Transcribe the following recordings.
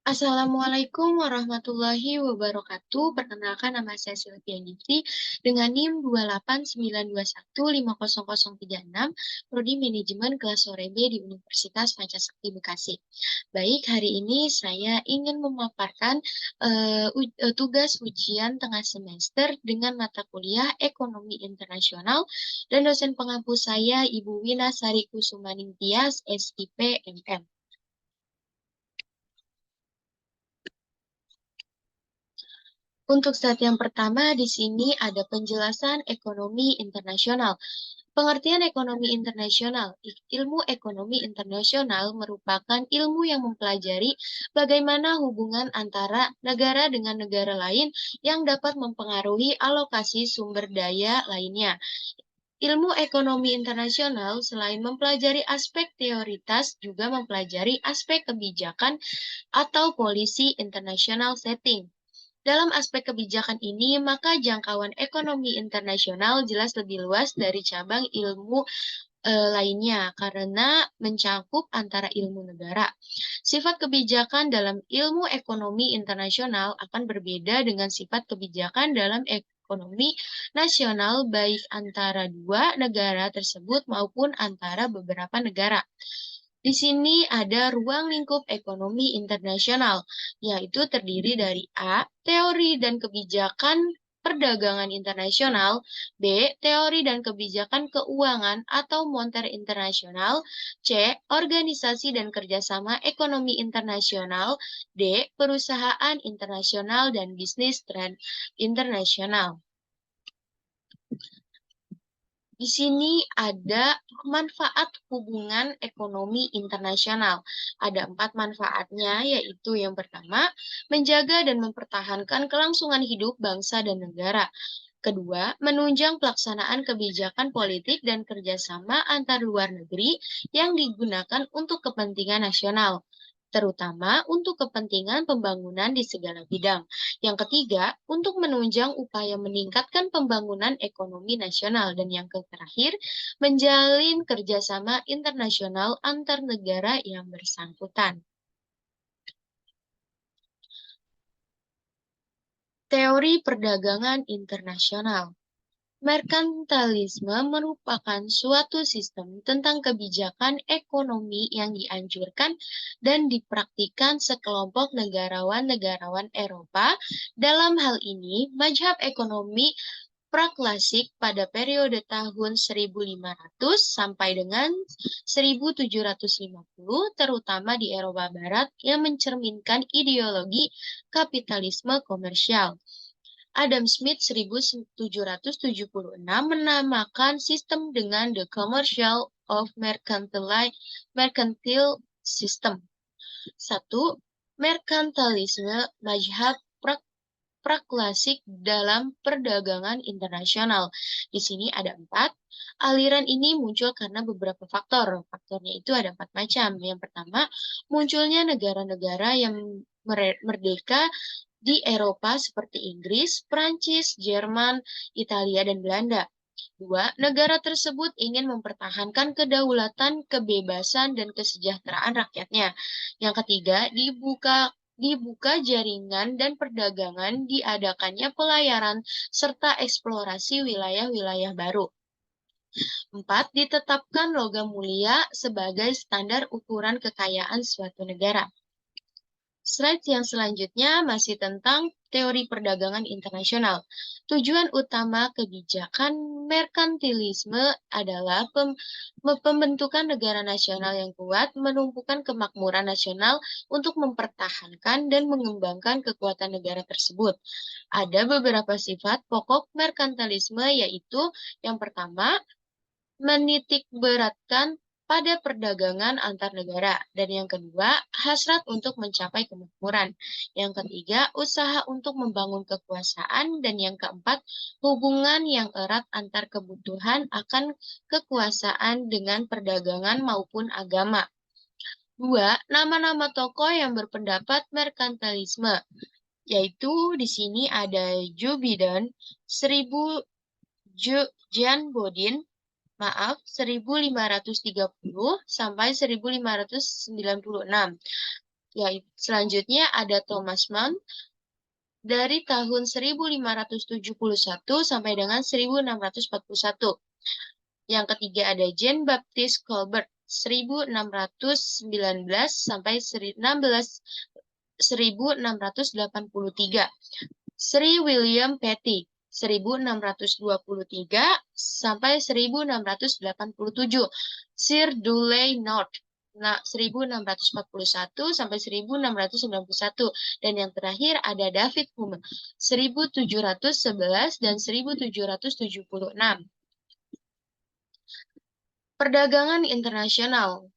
Assalamualaikum warahmatullahi wabarakatuh. Perkenalkan nama saya Sylvia Gifty dengan NIM 289215036, Prodi Manajemen kelas sore B di Universitas Pancasakti Bekasi. Baik, hari ini saya ingin memaparkan tugas ujian tengah semester dengan mata kuliah Ekonomi Internasional dan dosen pengampu saya Ibu Wina Sari Kusumaning Tias, SIP MM. Untuk saat yang pertama, di sini ada penjelasan ekonomi internasional. Pengertian ekonomi internasional. Ilmu ekonomi internasional merupakan ilmu yang mempelajari bagaimana hubungan antara negara dengan negara lain yang dapat mempengaruhi alokasi sumber daya lainnya. Ilmu ekonomi internasional selain mempelajari aspek teoritas juga mempelajari aspek kebijakan atau policy international setting. Dalam aspek kebijakan ini, maka jangkauan ekonomi internasional jelas lebih luas dari cabang ilmu lainnya karena mencakup antara ilmu negara. Sifat kebijakan dalam ilmu ekonomi internasional akan berbeda dengan sifat kebijakan dalam ekonomi nasional baik antara dua negara tersebut maupun antara beberapa negara. Di sini ada ruang lingkup ekonomi internasional, yaitu terdiri dari A. Teori dan kebijakan perdagangan internasional, B. Teori dan kebijakan keuangan atau moneter internasional, C. Organisasi dan kerjasama ekonomi internasional, D. Perusahaan internasional dan bisnis internasional. Di sini ada manfaat hubungan ekonomi internasional. Ada 4 manfaatnya, yaitu yang pertama, menjaga dan mempertahankan kelangsungan hidup bangsa dan negara. Kedua, menunjang pelaksanaan kebijakan politik dan kerjasama antar luar negeri yang digunakan untuk kepentingan nasional, terutama untuk kepentingan pembangunan di segala bidang. Yang ketiga, untuk menunjang upaya meningkatkan pembangunan ekonomi nasional. Dan yang terakhir, menjalin kerjasama internasional antar negara yang bersangkutan. Teori perdagangan internasional. Merkantilisme merupakan suatu sistem tentang kebijakan ekonomi yang dianjurkan dan dipraktikkan sekelompok negarawan-negarawan Eropa. Dalam hal ini, mazhab ekonomi praklasik pada periode tahun 1500 sampai dengan 1750, terutama di Eropa Barat, yang mencerminkan ideologi kapitalisme komersial. Adam Smith 1776 menamakan sistem dengan The Commercial of Mercantile System. 1. Merkantilisme mazhab praklasik dalam perdagangan internasional. Di sini ada 4. Aliran ini muncul karena beberapa faktor. Faktornya itu ada 4 macam. Yang pertama, munculnya negara-negara yang merdeka di Eropa seperti Inggris, Prancis, Jerman, Italia, dan Belanda. 2. Negara tersebut ingin mempertahankan kedaulatan, kebebasan, dan kesejahteraan rakyatnya. Yang ketiga, dibuka jaringan dan perdagangan, diadakannya pelayaran, serta eksplorasi wilayah-wilayah baru. 4. Ditetapkan logam mulia sebagai standar ukuran kekayaan suatu negara. Slide yang selanjutnya masih tentang teori perdagangan internasional. Tujuan utama kebijakan merkantilisme adalah pembentukan negara nasional yang kuat, menumpukan kemakmuran nasional untuk mempertahankan dan mengembangkan kekuatan negara tersebut. Ada beberapa sifat pokok merkantilisme, yaitu yang pertama, menitikberatkan pada perdagangan antar negara. Dan yang kedua, hasrat untuk mencapai kemakmuran. Yang ketiga, usaha untuk membangun kekuasaan. Dan yang keempat, hubungan yang erat antar kebutuhan akan kekuasaan dengan perdagangan maupun agama. 2. Nama-nama tokoh yang berpendapat merkantilisme, yaitu di sini ada Joe Biden, Jan Bodin, 1530 sampai 1596. Ya, selanjutnya ada Thomas Mann dari tahun 1571 sampai dengan 1641. Yang ketiga ada Jean Baptiste Colbert 1619 sampai 1683. Sri William Petty 1623 sampai 1687. Sir Dudley North 1641 sampai 1691. Dan yang terakhir ada David Hume 1711 dan 1776. Perdagangan internasional.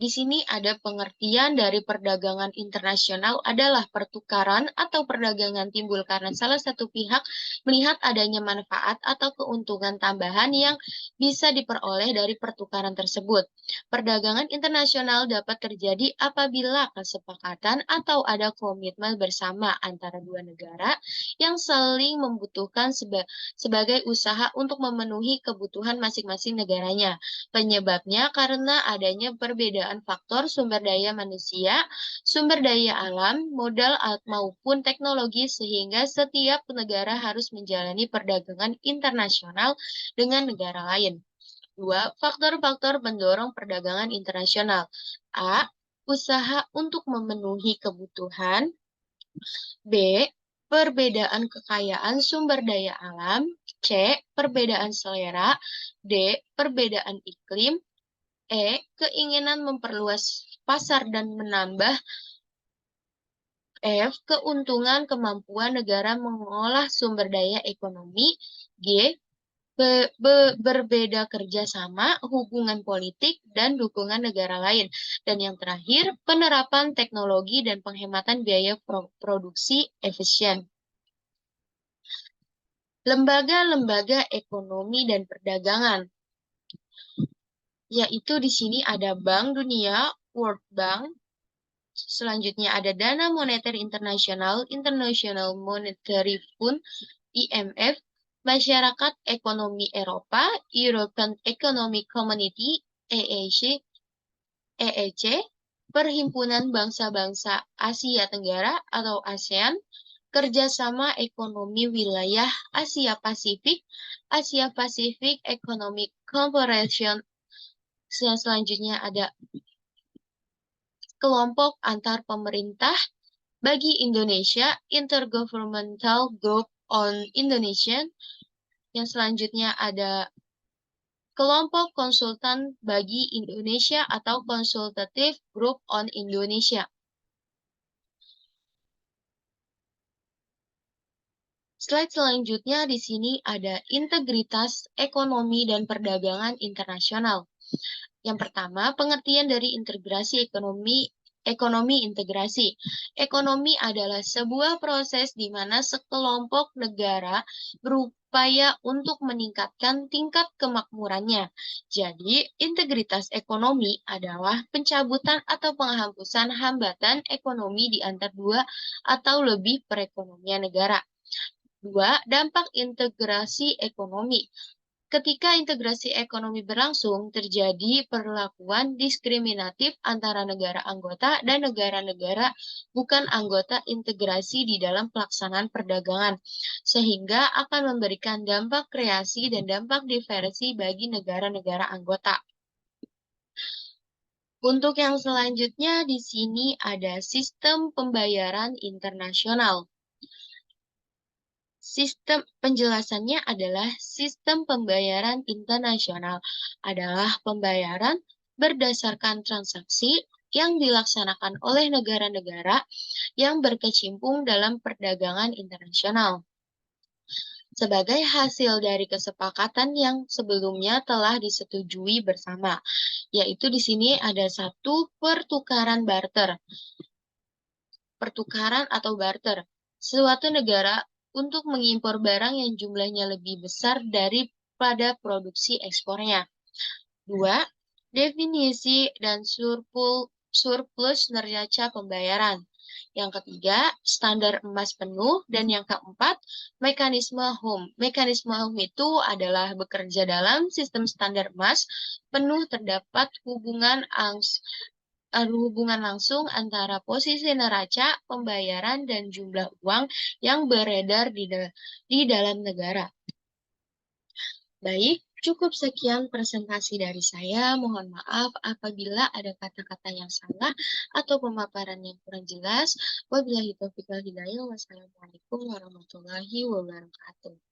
Di sini ada pengertian dari perdagangan internasional adalah pertukaran atau perdagangan timbul karena salah satu pihak melihat adanya manfaat atau keuntungan tambahan yang bisa diperoleh dari pertukaran tersebut. Perdagangan internasional dapat terjadi apabila kesepakatan atau ada komitmen bersama antara dua negara yang saling membutuhkan sebagai usaha untuk memenuhi kebutuhan masing-masing negaranya. Penyebabnya karena adanya perbedaan faktor sumber daya manusia, sumber daya alam, modal maupun teknologi sehingga setiap negara harus menjalani perdagangan internasional dengan negara lain. 2. Faktor-faktor pendorong perdagangan internasional. A. Usaha untuk memenuhi kebutuhan. B. Perbedaan kekayaan sumber daya alam. C. Perbedaan selera. D. Perbedaan iklim. E. Keinginan memperluas pasar dan menambah. F. Keuntungan kemampuan negara mengolah sumber daya ekonomi. G. Berbeda kerjasama, hubungan politik, dan dukungan negara lain. Dan yang terakhir, penerapan teknologi dan penghematan biaya produksi efisien. Lembaga-lembaga ekonomi dan perdagangan. Yaitu di sini ada Bank Dunia, World Bank, selanjutnya ada Dana Moneter Internasional, International Monetary Fund, IMF, Masyarakat Ekonomi Eropa, European Economic Community, EEC, Perhimpunan Bangsa-Bangsa Asia Tenggara atau ASEAN, Kerjasama Ekonomi Wilayah Asia Pasifik, Asia Pacific Economic Cooperation. Selanjutnya ada kelompok antar pemerintah bagi Indonesia, Intergovernmental Group on Indonesia. Yang selanjutnya ada kelompok konsultan bagi Indonesia atau Consultative Group on Indonesia. Slide selanjutnya di sini ada integritas ekonomi dan perdagangan internasional. Yang pertama, pengertian dari integrasi ekonomi integrasi. Ekonomi adalah sebuah proses di mana sekelompok negara berupaya untuk meningkatkan tingkat kemakmurannya. Jadi, integritas ekonomi adalah pencabutan atau penghapusan hambatan ekonomi di antara dua atau lebih perekonomian negara. 2. Dampak integrasi ekonomi. Ketika integrasi ekonomi berlangsung, terjadi perlakuan diskriminatif antara negara anggota dan negara-negara bukan anggota integrasi di dalam pelaksanaan perdagangan, sehingga akan memberikan dampak kreasi dan dampak diversi bagi negara-negara anggota. Untuk yang selanjutnya, di sini ada sistem pembayaran internasional. Sistem penjelasannya adalah sistem pembayaran internasional adalah pembayaran berdasarkan transaksi yang dilaksanakan oleh negara-negara yang berkecimpung dalam perdagangan internasional. Sebagai hasil dari kesepakatan yang sebelumnya telah disetujui bersama, yaitu di sini ada satu pertukaran barter. Pertukaran atau barter. Suatu negara untuk mengimpor barang yang jumlahnya lebih besar daripada produksi ekspornya. 2. Definisi dan surplus neraca pembayaran. Yang ketiga, standar emas penuh. Dan yang keempat, mekanisme HOME. Mekanisme HOME itu adalah bekerja dalam sistem standar emas penuh terdapat hubungan ada hubungan langsung antara posisi neraca, pembayaran, dan jumlah uang yang beredar di dalam negara. Baik, cukup sekian presentasi dari saya. Mohon maaf apabila ada kata-kata yang salah atau pemaparan yang kurang jelas. Wabillahi taufiq wal hidayah. Wassalamualaikum warahmatullahi wabarakatuh.